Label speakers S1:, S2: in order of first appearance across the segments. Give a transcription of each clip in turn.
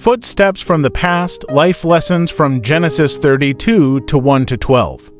S1: Footsteps from the Past, Life Lessons from Genesis 32 to 1 to 12.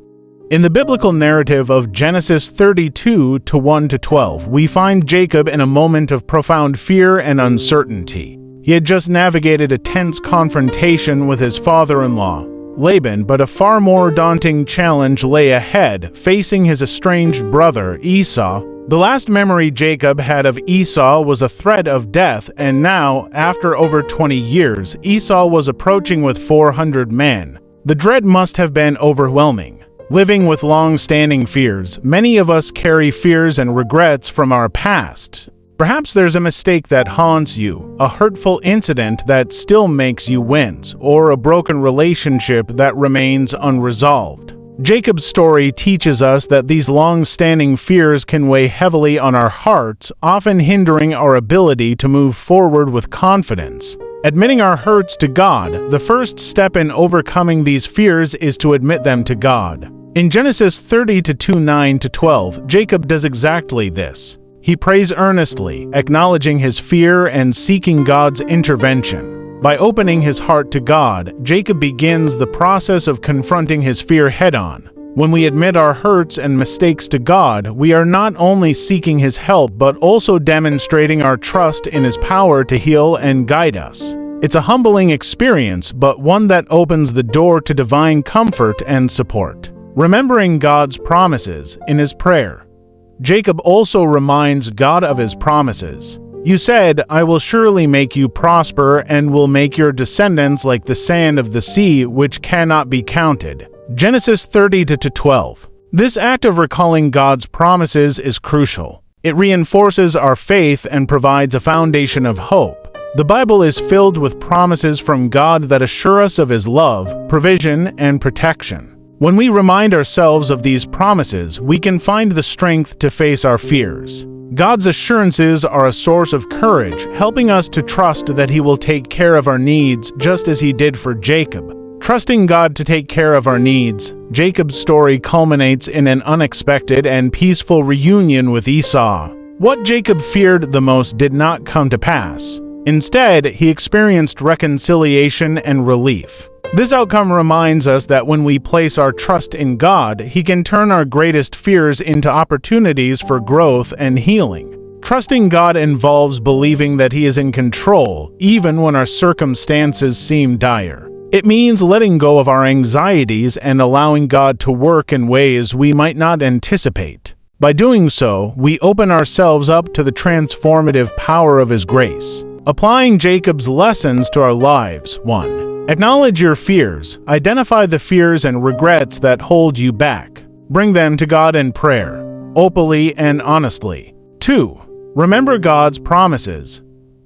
S1: In the biblical narrative of Genesis 32 to 1 to 12, we find Jacob in a moment of profound fear and uncertainty. He had just navigated a tense confrontation with his father-in-law, Laban, but a far more daunting challenge lay ahead, facing his estranged brother, Esau. The last memory Jacob had of Esau was a threat of death, and now, after over 20 years, Esau was approaching with 400 men. The dread must have been overwhelming. Living with long-standing fears, many of us carry fears and regrets from our past. Perhaps there's a mistake that haunts you, a hurtful incident that still makes you wince, or a broken relationship that remains unresolved. Jacob's story teaches us that these long-standing fears can weigh heavily on our hearts, often hindering our ability to move forward with confidence. Admitting our hurts to God, the first step in overcoming these fears is to admit them to God. In Genesis 32:9 to 12, Jacob does exactly this. He prays earnestly, acknowledging his fear and seeking God's intervention. By opening his heart to God, Jacob begins the process of confronting his fear head-on. When we admit our hurts and mistakes to God, we are not only seeking his help but also demonstrating our trust in his power to heal and guide us. It's a humbling experience, but one that opens the door to divine comfort and support. Remembering God's promises in his prayer, Jacob also reminds God of his promises. You said, I will surely make you prosper and will make your descendants like the sand of the sea, which cannot be counted. Genesis 30:12. This act of recalling God's promises is crucial. It reinforces our faith and provides a foundation of hope. The Bible is filled with promises from God that assure us of his love, provision, and protection. When we remind ourselves of these promises, we can find the strength to face our fears. God's assurances are a source of courage, helping us to trust that he will take care of our needs just as he did for Jacob. Trusting God to take care of our needs, Jacob's story culminates in an unexpected and peaceful reunion with Esau. What Jacob feared the most did not come to pass. Instead, he experienced reconciliation and relief. This outcome reminds us that when we place our trust in God, he can turn our greatest fears into opportunities for growth and healing. Trusting God involves believing that he is in control, even when our circumstances seem dire. It means letting go of our anxieties and allowing God to work in ways we might not anticipate. By doing so, we open ourselves up to the transformative power of his grace. Applying Jacob's lessons to our lives. 1. Acknowledge your fears. Identify the fears and regrets that hold you back. Bring them to God in prayer, openly and honestly. 2. Remember God's promises.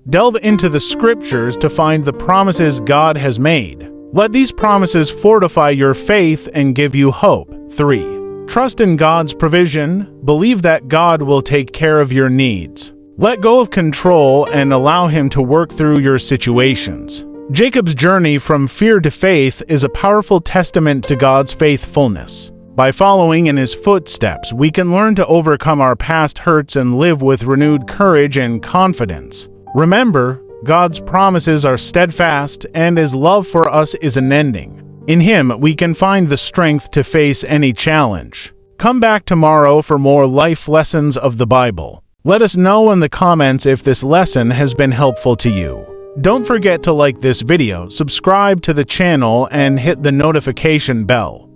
S1: Delve into the scriptures to find the promises God has made. Let these promises fortify your faith and give you hope. 3. Trust in God's provision. Believe that God will take care of your needs. Let go of control and allow him to work through your situations. Jacob's journey from fear to faith is a powerful testament to God's faithfulness. By following in his footsteps, we can learn to overcome our past hurts and live with renewed courage and confidence. Remember, God's promises are steadfast and his love for us is unending. In him, we can find the strength to face any challenge. Come back tomorrow for more life lessons of the Bible. Let us know in the comments if this lesson has been helpful to you. Don't forget to like this video, subscribe to the channel, and hit the notification bell.